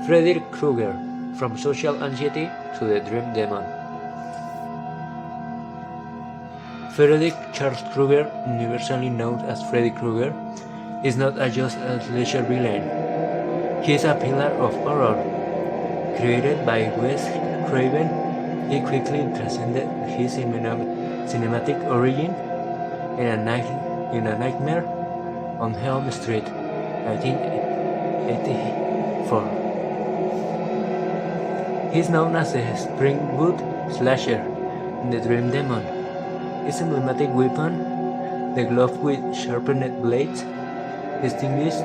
Freddy Krueger, from social anxiety to the dream demon. Freddy Charles Krueger, universally known as Freddy Krueger, is not just a slasher villain. He is a pillar of horror. Created by Wes Craven, he quickly transcended his cinematic origin in A Nightmare on Elm Street, 1984. He is known as the Springwood Slasher and the Dream Demon. His emblematic weapon, the glove with sharpened blades, distinguished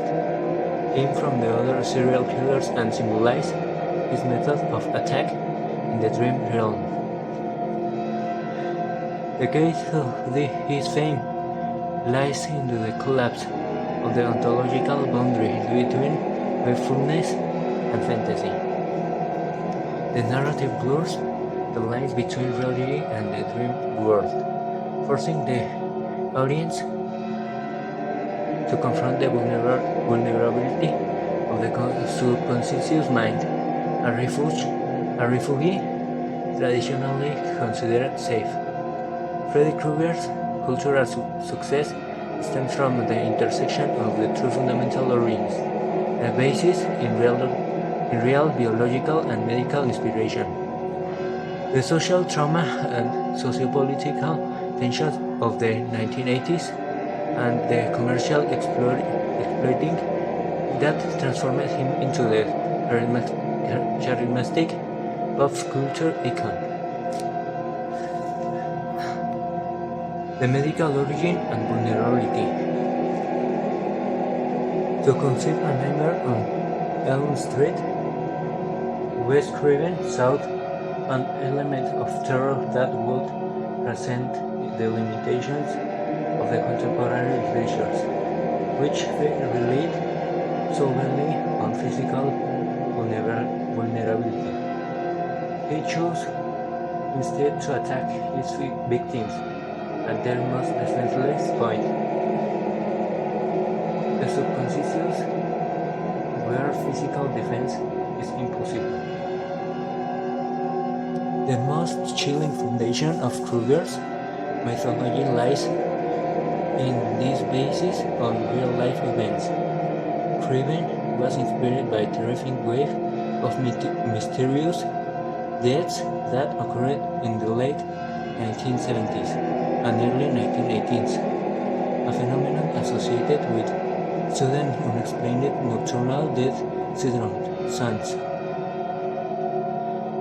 him from the other serial killers and symbolized his method of attack in the dream realm. The key to his fame lies in the collapse of the ontological boundary between wakefulness and fantasy. The narrative blurs the lines between reality and the dream world, forcing the audience to confront the vulnerability of the subconscious mind, a refuge traditionally considered safe. Freddy Krueger's cultural success stems from the intersection of the two fundamental origins, a basis in real biological and medical inspiration. The social trauma and sociopolitical tensions of the 1980s and the commercial exploiting that transformed him into the charismatic pop culture icon. The medical origin and vulnerability. To conceive a nightmare on Elm Street, Wes Craven sought an element of terror that would transcend the limitations of the contemporary slashers, which relied solely on physical vulnerability. He chose instead to attack his victims at their most defenseless point, the subconscious, where physical defense is impossible. The most chilling foundation of Krueger's mythology lies in this basis on real-life events. Craven was inspired by a terrifying wave of mysterious deaths that occurred in the late 1970s and early 1980s, a phenomenon associated with sudden unexplained nocturnal death syndrome.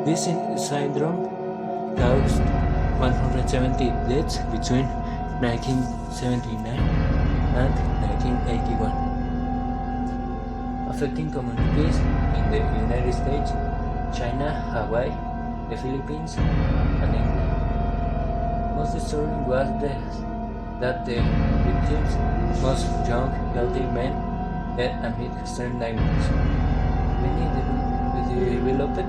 This syndrome caused 170 deaths between 1979 and 1981, affecting communities in the United States, China, Hawaii, the Philippines, and England. Most disturbing was that the victims, most young, healthy men, died amid extreme nightmares. Many developed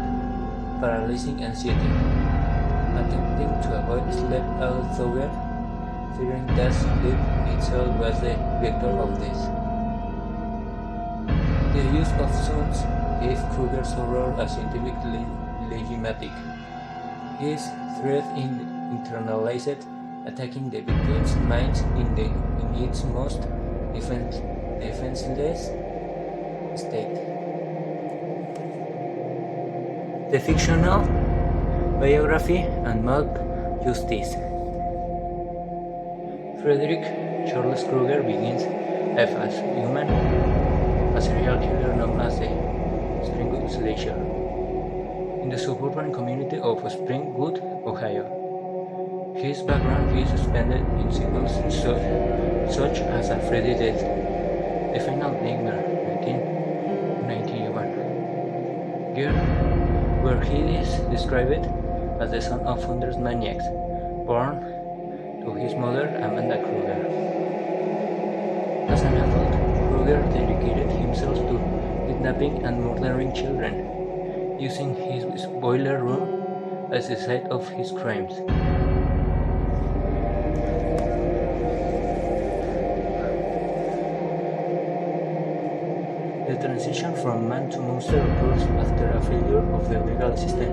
paralyzing anxiety, attempting to avoid sleep elsewhere, fearing that sleep itself was the vector of this. The use of sounds gave Krueger's horror a scientific legitimacy. His threat internalized, attacking the victim's mind in its most defenseless state. The fictional biography and mob justice. Frederick Charles Krueger begins life as human, a serial killer known as the Springwood Slasher, in the suburban community of Springwood, Ohio. His background is suspended in symbols such as a Freddy death, The Final Nightmare, 1991, where he is described as the son of hundreds maniacs, born to his mother Amanda Krueger. As an adult, Krueger dedicated himself to kidnapping and murdering children, using his boiler room as the site of his crimes. The transition from man to monster occurs after a failure of the legal system.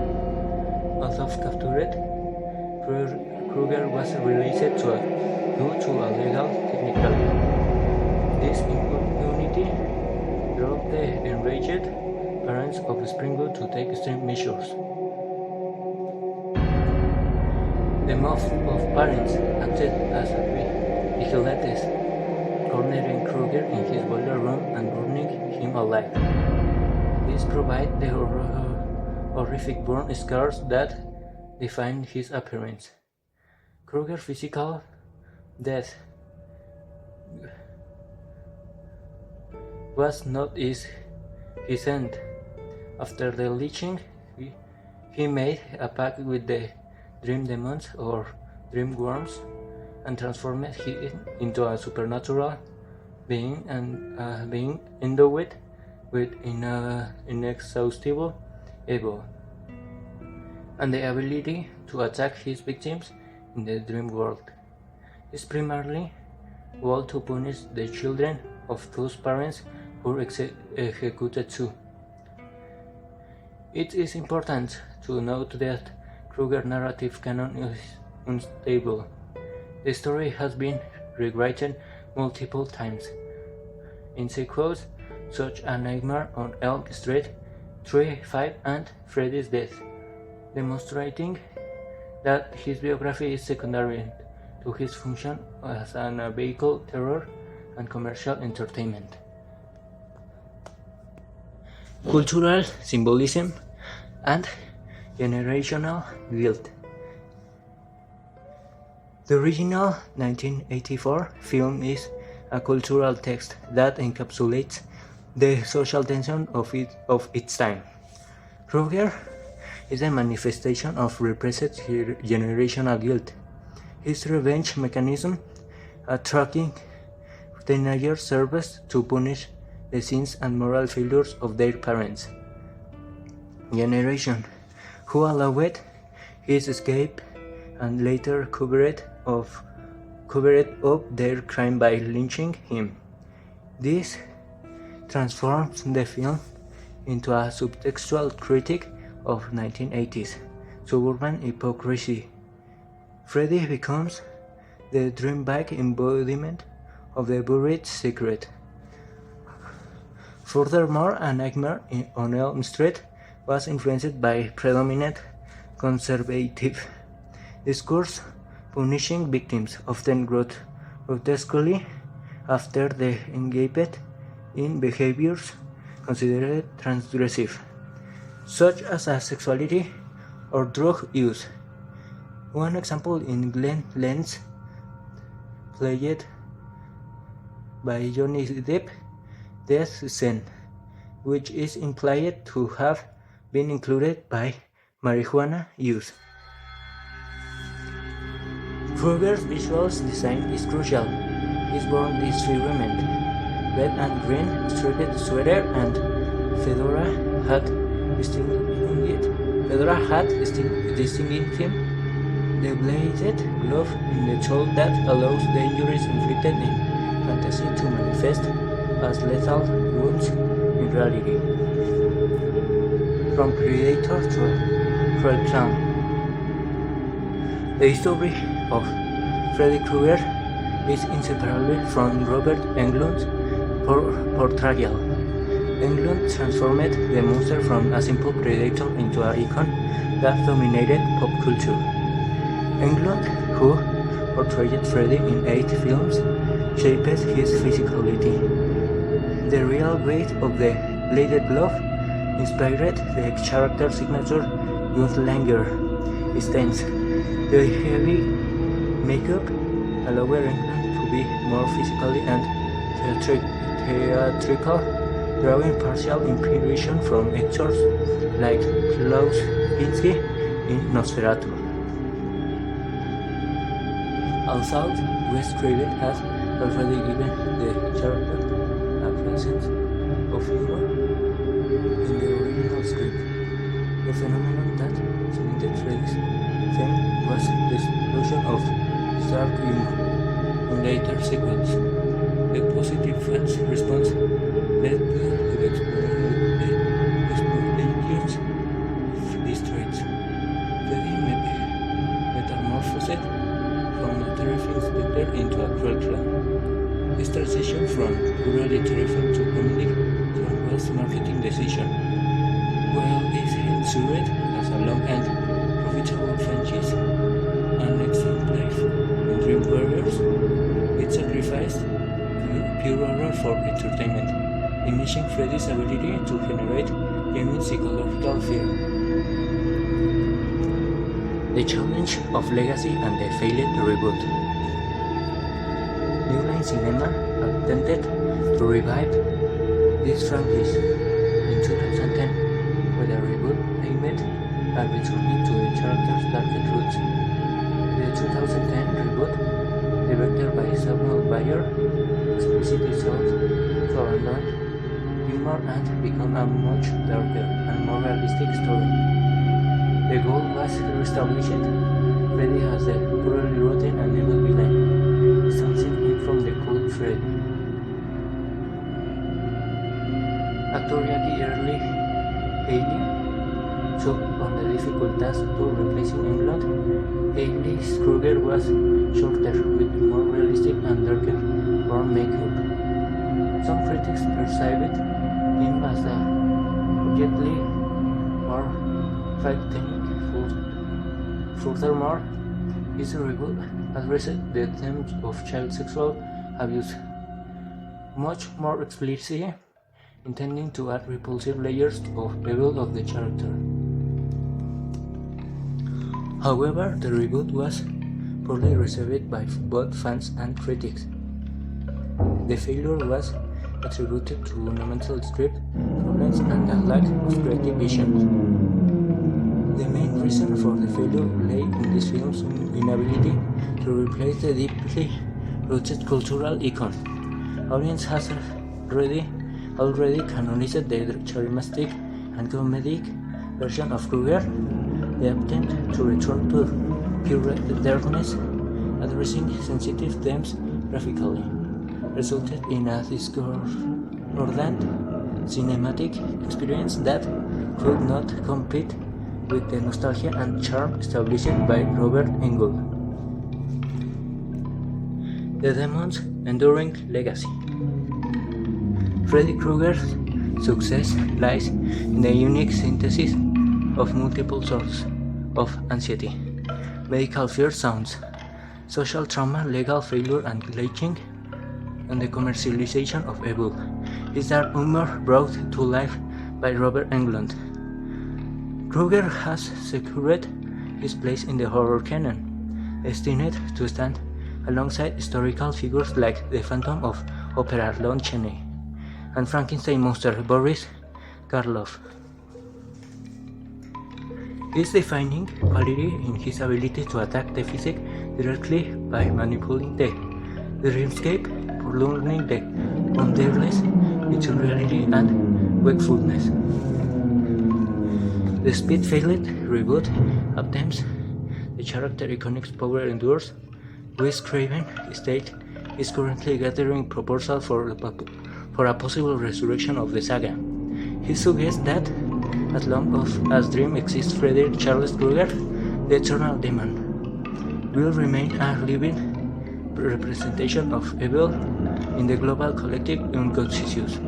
Although captured, Krueger was released due to a legal technicality. This impunity drove the enraged parents of Springwood to take extreme measures. The mob of parents acted as vigilantes, cornering Krueger in his boiler room and burning him alive. This provided the horrific burn scars that defined his appearance. Krueger's physical death was not his end. After the lynching, he made a pact with the dream demons or dream worms and transformed him into a supernatural being and being endowed with inexhaustible evil and the ability to attack his victims in the dream world. Is primarily goal to punish the children of those parents who executed too. It is important to note that Krueger narrative canon is unstable. The story has been rewritten multiple times. In sequels such as Nightmare on Elm Street, 3, 5, and Freddy's Death, demonstrating that his biography is secondary to his function as a vehicle terror and commercial entertainment. Cultural symbolism and generational guilt. The original 1984 film is a cultural text that encapsulates the social tension of its time. Krueger is a manifestation of repressed generational guilt. His revenge mechanism, attracting teenagers, serves to punish the sins and moral failures of their parents' generation, who allowed his escape and later covered up their crime by lynching him. This transforms the film into a subtextual critique of 1980s suburban hypocrisy. Freddy becomes the dream-bag embodiment of the buried secret. Furthermore, A Nightmare on Elm Street was influenced by predominant conservative discourse, punishing victims often grotesquely after they engaged in behaviors considered transgressive, such as sexuality or drug use. One example in Glenn Lentz, played by Johnny Depp, death scene, which is implied to have been included by marijuana use. Krueger's visual design is crucial. His born disfigurement, red and green striped sweater and fedora hat distinguishing him. The bladed glove in the toe that allows the injuries inflicted in fantasy to manifest as lethal wounds in reality. From Predator to Cruel Clown. The history of Freddy Krueger is inseparable from Robert Englund's portrayal. Englund transformed the monster from a simple predator into an icon that dominated pop culture. Englund, who portrayed Freddy in 8 films, shaped his physicality. The real weight of the bladed glove inspired the character's signature Gunslinger stance. The heavy makeup allowed Englund to be more physically and theatrical, drawing partial inspiration from actors like Klaus Kinski in Nosferatu. Although Wes Craven has already given the character a presence of humor in the original script, the phenomenon that cemented Freddy's fame was the explosion of dark humor in later sequels. The positive fans' response led to the purely terrified to only was marketing decision. While it served as a long and profitable franchise, an exemplar in Dream Warriors, it sacrificed pure horror for entertainment, diminishing Freddy's ability to generate genuine psychological fear. The challenge of legacy and the failed reboot. New Line Cinema attempted to revive this franchise in 2010 with a reboot aimed at returning to the character's darker roots. The 2010 reboot, directed by Samuel Bayer, explicitly sought to abandon humor and become a much darker and more realistic story. The goal was re-establishing Freddy as the purely rotten and evil villain, distancing him from the cult Freddy. Actor Jackie Early Haley took on the difficult task to replacing England. Haley's Krueger was shorter, with more realistic and darker brown makeup. Some critics perceived him as a objectively more frightening. Furthermore, his reboot addressed the themes of child sexual abuse much more explicitly, intending to add repulsive layers of evil of the character. However, the reboot was poorly received by both fans and critics. The failure was attributed to monumental script problems and a lack of creative vision. The main reason for the failure lay in this film's inability to replace the deeply rooted cultural icon. Audience has already canonized the charismatic and comedic version of Krueger. The attempt to return to pure darkness, addressing sensitive themes graphically, resulted in a discordant cinematic experience that could not compete with the nostalgia and charm established by Robert Englund. The Demon's enduring legacy. Freddy Krueger's success lies in the unique synthesis of multiple sources of anxiety, medical fear sounds, social trauma, legal failure and glitching, and the commercialization of evil. Is dark humor brought to life by Robert Englund. Krueger has secured his place in the horror canon, destined to stand alongside historical figures like the Phantom of Opera Lon Chaney and Frankenstein monster Boris Karloff. His defining quality in his ability to attack the physique directly by manipulating the dreamscape, prolonging the wonderless between reality and wakefulness. The speed-failed reboot attempts the character iconic power endures. Wes Craven Estate is currently gathering proposals for a possible resurrection of the saga. He suggests that, as long as Dream exists, Freddy Charles Krueger, the Eternal Demon, will remain a living representation of evil in the global collective unconscious.